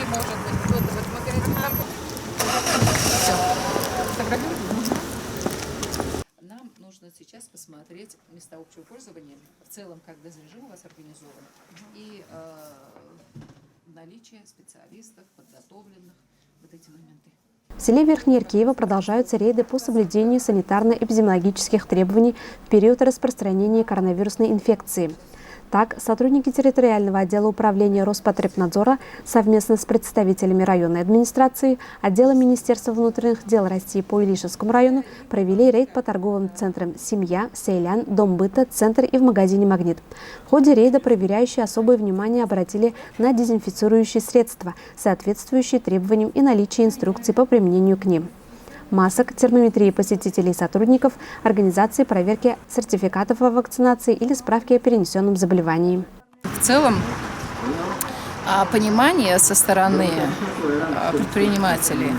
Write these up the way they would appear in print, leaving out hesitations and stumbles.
может быть, кто-то вот магазин там. Все. Нам нужно сейчас посмотреть места общего пользования, в целом, как дезрежим у вас организован, и наличие специалистов, подготовленных, вот эти моменты. В селе Верхнее Иркеево продолжаются рейды по соблюдению санитарно-эпидемиологических требований в период распространения коронавирусной инфекции. Так, сотрудники территориального отдела управления Роспотребнадзора совместно с представителями районной администрации, отдела Министерства внутренних дел России по Илишевскому району провели рейд по торговым центрам «Семья», «Сейлян», «Дом быта», «Центр» и в магазине «Магнит». В ходе рейда проверяющие особое внимание обратили на дезинфицирующие средства, соответствующие требованиям и наличие инструкций по применению к ним. Масок, термометрии посетителей и сотрудников, организации проверки сертификатов о вакцинации или справки о перенесенном заболевании. В целом, понимание со стороны предпринимателей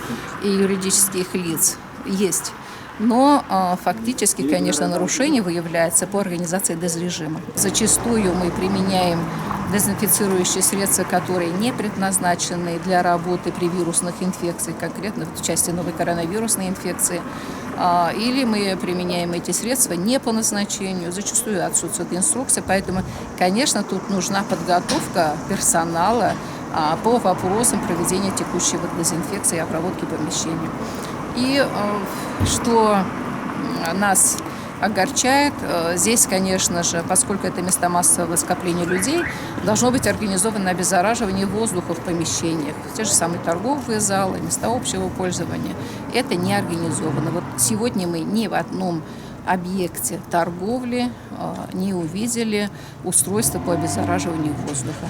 и юридических лиц есть. Но фактически, конечно, нарушение выявляется по организации дезрежима. Зачастую мы применяем дезинфицирующие средства, которые не предназначены для работы при вирусных инфекциях, конкретно в части новой коронавирусной инфекции. Или мы применяем эти средства не по назначению, зачастую отсутствует инструкция, поэтому, конечно, тут нужна подготовка персонала по вопросам проведения текущей дезинфекции и обработки помещений. И что нас огорчает, здесь, конечно же, поскольку это места массового скопления людей, должно быть организовано обеззараживание воздуха в помещениях. Те же самые торговые залы, места общего пользования. Это не организовано. Вот сегодня мы ни в одном объекте торговли не увидели устройства по обеззараживанию воздуха.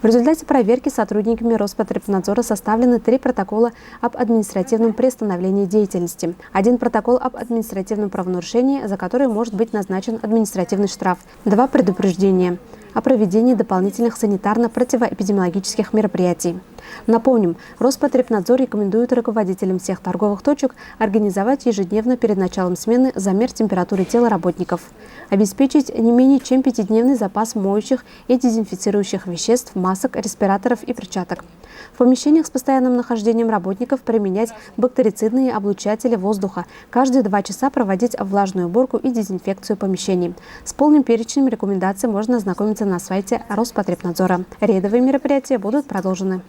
В результате проверки сотрудниками Роспотребнадзора составлены 3 протокола об административном приостановлении деятельности. 1 протокол об административном правонарушении, за который может быть назначен административный штраф. 2 предупреждения о проведении дополнительных санитарно-противоэпидемиологических мероприятий. Напомним, Роспотребнадзор рекомендует руководителям всех торговых точек организовать ежедневно перед началом смены замер температуры тела работников, обеспечить не менее чем 5-дневный запас моющих и дезинфицирующих веществ, масок, респираторов и перчаток. В помещениях с постоянным нахождением работников применять бактерицидные облучатели воздуха, каждые 2 часа проводить влажную уборку и дезинфекцию помещений. С полным перечнем рекомендаций можно ознакомиться на сайте Роспотребнадзора. Рейдовые мероприятия будут продолжены.